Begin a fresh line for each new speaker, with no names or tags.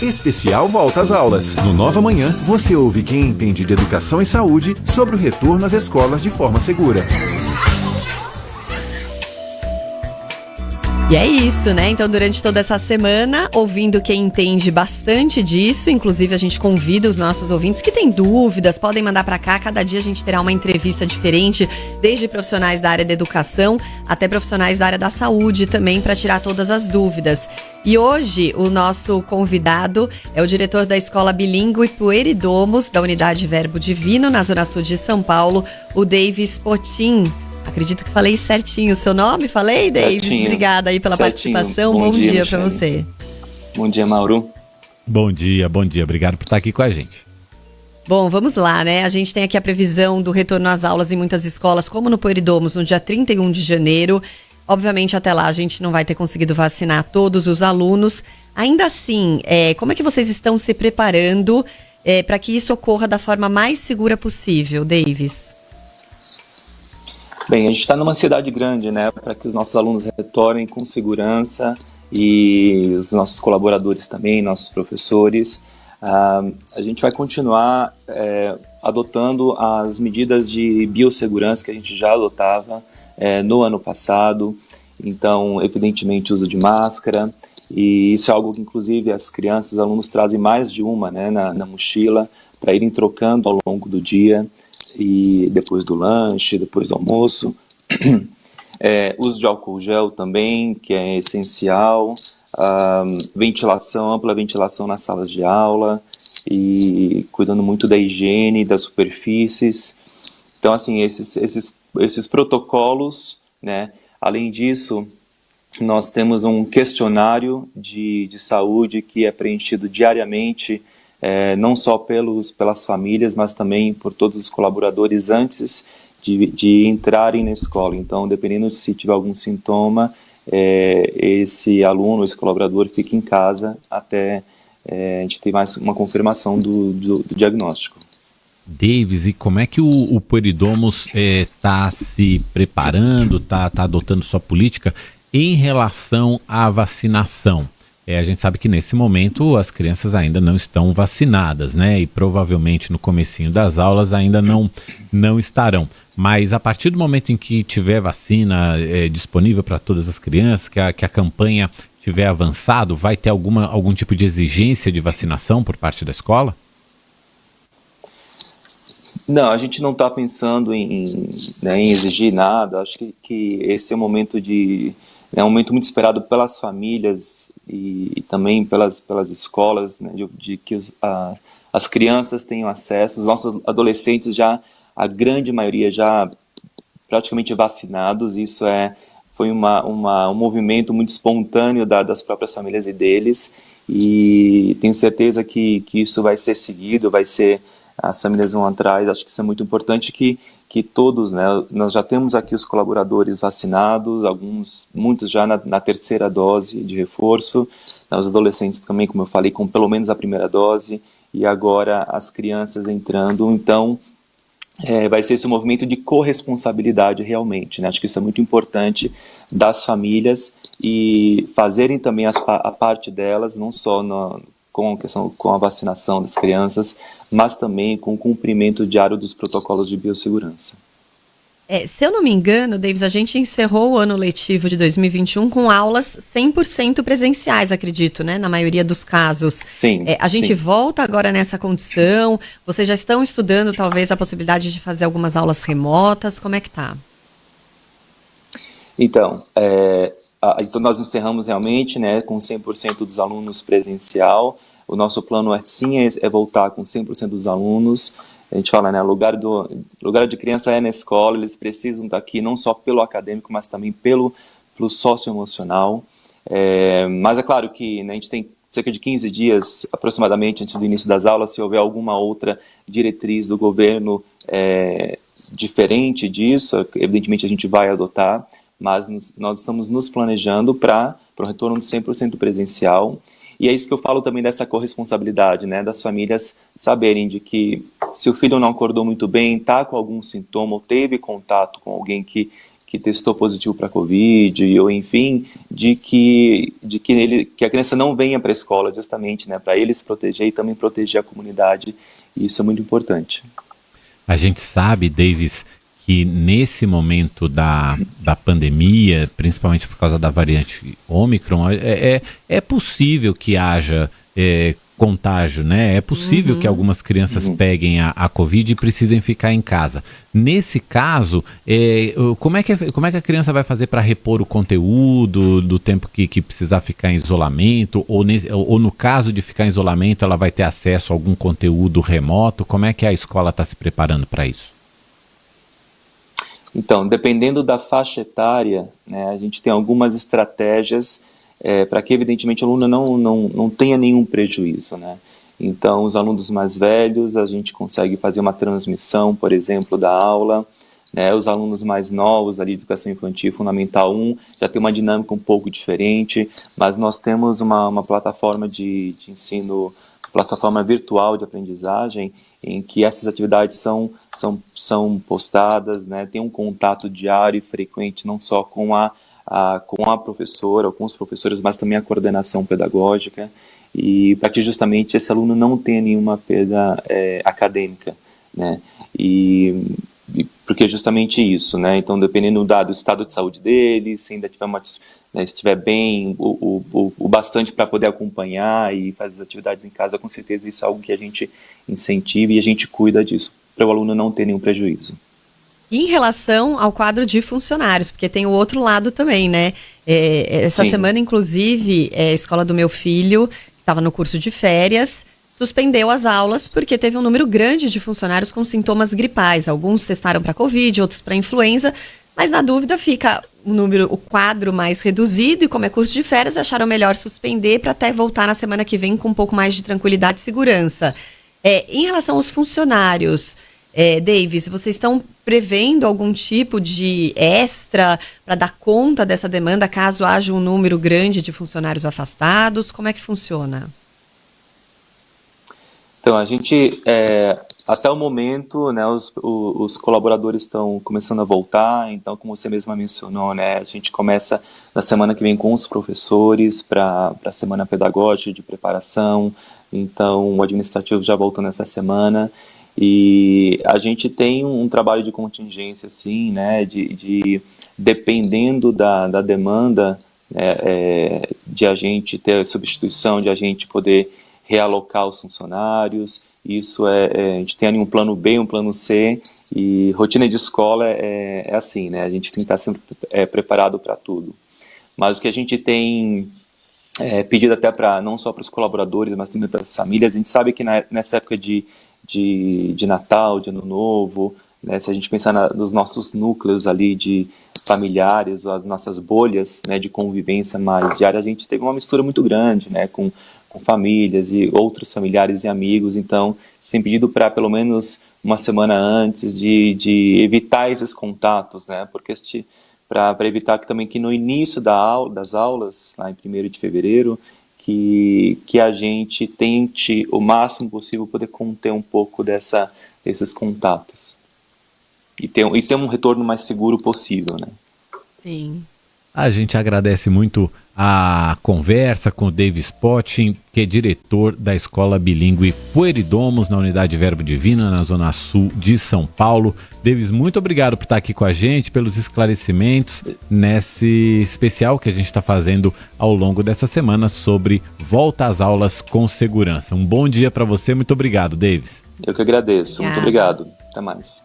Especial Volta às Aulas. No Nova Manhã, você ouve quem entende de educação e saúde sobre o retorno às escolas de forma segura.
E é isso, né? Então, durante toda essa semana, ouvindo quem entende bastante disso, inclusive a gente convida os nossos ouvintes que têm dúvidas, podem mandar para cá. Cada dia a gente terá uma entrevista diferente, desde profissionais da área da educação até profissionais da área da saúde também, para tirar todas as dúvidas. E hoje, o nosso convidado é o diretor da Escola Bilíngue Pueridomus, da Unidade Verbo Divino, na Zona Sul de São Paulo, o Davis Potin. Acredito que falei certinho o seu nome, falei, Davis?
Certinho.
Obrigada aí pela participação, bom dia para você.
Bom dia, Mauro.
Bom dia, obrigado por estar aqui com a gente.
Bom, vamos lá, né? A gente tem aqui a previsão do retorno às aulas em muitas escolas, como no Pueridomus, no dia 31 de janeiro. Obviamente, até lá, a gente não vai ter conseguido vacinar todos os alunos. Ainda assim, como é que vocês estão se preparando para que isso ocorra da forma mais segura possível, Davis?
Bem, a gente está numa cidade grande, né, para que os nossos alunos retornem com segurança e os nossos colaboradores também, nossos professores. A gente vai continuar adotando as medidas de biossegurança que a gente já adotava no ano passado. Então, evidentemente, uso de máscara, e isso é algo que, inclusive, as crianças, os alunos trazem mais de uma, né, na mochila, para irem trocando ao longo do dia. E depois do lanche, depois do almoço. Uso de álcool gel também, que é essencial. Ventilação, ampla ventilação nas salas de aula e cuidando muito da higiene, das superfícies. Então, assim, esses protocolos, né? Além disso, nós temos um questionário de saúde que é preenchido diariamente, não só pelas famílias, mas também por todos os colaboradores antes de entrarem na escola. Então, dependendo de se tiver algum sintoma, esse aluno, esse colaborador fica em casa até a gente ter mais uma confirmação do diagnóstico.
Davis, e como é que o Pueridomus está se preparando, está adotando sua política em relação à vacinação? A gente sabe que nesse momento as crianças ainda não estão vacinadas, né? E provavelmente no comecinho das aulas ainda não estarão. Mas a partir do momento em que tiver vacina disponível para todas as crianças, que a campanha tiver avançado, vai ter algum tipo de exigência de vacinação por parte da escola?
Não, a gente não está pensando em exigir nada. Acho que esse é um momento é um momento muito esperado pelas famílias e também pelas escolas, né, de que as crianças tenham acesso, os nossos adolescentes já, a grande maioria já praticamente vacinados. Isso foi um movimento muito espontâneo das próprias famílias e deles, e tenho certeza que isso vai ser seguido, as famílias vão atrás. Acho que isso é muito importante que todos, né, nós já temos aqui os colaboradores vacinados, muitos já na terceira dose de reforço, os adolescentes também, como eu falei, com pelo menos a primeira dose, e agora as crianças entrando. Então, vai ser esse movimento de corresponsabilidade realmente, né? Acho que isso é muito importante das famílias e fazerem também a parte delas, não só com a vacinação das crianças, mas também com o cumprimento diário dos protocolos de biossegurança.
Se eu não me engano, Davis, a gente encerrou o ano letivo de 2021 com aulas 100% presenciais, acredito, né? Na maioria dos casos.
Sim.
A gente volta agora nessa condição. Vocês já estão estudando, talvez, a possibilidade de fazer algumas aulas remotas. Como é que tá?
Então, então nós encerramos realmente, né, com 100% dos alunos presencial. O nosso plano é voltar com 100% dos alunos. A gente fala, né, lugar de criança é na escola, eles precisam estar aqui não só pelo acadêmico, mas também pelo socioemocional. Mas é claro que, né, a gente tem cerca de 15 dias, aproximadamente, antes do início das aulas, se houver alguma outra diretriz do governo diferente disso, evidentemente a gente vai adotar, mas nós estamos nos planejando para o retorno de 100% presencial. E é isso que eu falo também dessa corresponsabilidade, né, das famílias saberem de que se o filho não acordou muito bem, está com algum sintoma ou teve contato com alguém que que testou positivo para Covid, ou enfim, de que a criança não venha para a escola, justamente, né, para ele se proteger e também proteger a comunidade, e isso é muito importante.
A gente sabe, Davis, que nesse momento da pandemia, principalmente por causa da variante Ômicron, é possível que haja contágio, né? É possível que algumas crianças peguem a Covid e precisem ficar em casa. Nesse caso, como é que a criança vai fazer para repor o conteúdo do tempo que precisar ficar em isolamento? Ou no caso de ficar em isolamento, ela vai ter acesso a algum conteúdo remoto? Como é que a escola está se preparando para isso?
Então, dependendo da faixa etária, né, a gente tem algumas estratégias para que, evidentemente, o aluno não tenha nenhum prejuízo, né? Então, os alunos mais velhos, a gente consegue fazer uma transmissão, por exemplo, da aula, né? Os alunos mais novos, ali de educação infantil, Fundamental 1, já tem uma dinâmica um pouco diferente, mas nós temos uma plataforma de ensino, plataforma virtual de aprendizagem, em que essas atividades são postadas, né? Tem um contato diário e frequente, não só com a professora, ou com os professores, mas também a coordenação pedagógica, e para que justamente esse aluno não tenha nenhuma perda acadêmica, né? E porque é justamente isso, né? Então, dependendo do estado de saúde dele, se ainda tiver estiver bem, o bastante para poder acompanhar e fazer as atividades em casa, com certeza isso é algo que a gente incentiva e a gente cuida disso, para o aluno não ter nenhum prejuízo.
Em relação ao quadro de funcionários, porque tem o outro lado também, né? Essa
Sim.
semana, inclusive, a escola do meu filho, que estava no curso de férias, suspendeu as aulas porque teve um número grande de funcionários com sintomas gripais. Alguns testaram para Covid, outros para influenza, mas na dúvida fica o quadro mais reduzido, e como é curso de férias, acharam melhor suspender para até voltar na semana que vem com um pouco mais de tranquilidade e segurança. Em relação aos funcionários, Davis, vocês estão prevendo algum tipo de extra para dar conta dessa demanda caso haja um número grande de funcionários afastados? Como é que funciona?
Então, a gente, até o momento, né, os colaboradores estão começando a voltar, então, como você mesma mencionou, né, a gente começa na semana que vem com os professores para a semana pedagógica de preparação, então o administrativo já voltou nessa semana, e a gente tem um trabalho de contingência, assim, né, dependendo da demanda, de a gente ter substituição, de a gente poder realocar os funcionários. Isso a gente tem ali um plano B, um plano C, e rotina de escola é assim, né, a gente tem que estar sempre preparado para tudo. Mas o que a gente tem pedido até não só para os colaboradores, mas também para as famílias, a gente sabe que nessa época de Natal, de Ano Novo, né, se a gente pensar nos nossos núcleos ali de familiares, ou as nossas bolhas, né, de convivência mais diária, a gente teve uma mistura muito grande, né, com famílias e outros familiares e amigos, então tem pedido para pelo menos uma semana antes de evitar esses contatos, né, porque para evitar que no início das aulas, lá em 1º de fevereiro, que a gente tente o máximo possível poder conter um pouco desses contatos e ter um retorno mais seguro possível, né?
Sim.
A gente agradece muito a conversa com o Davis Potting, que é diretor da Escola Bilíngue Pueridomus, na Unidade Verbo Divina, na Zona Sul de São Paulo. Davis, muito obrigado por estar aqui com a gente, pelos esclarecimentos nesse especial que a gente está fazendo ao longo dessa semana sobre volta às aulas com segurança. Um bom dia para você, muito obrigado, Davis.
Eu que agradeço, muito obrigado. Até mais.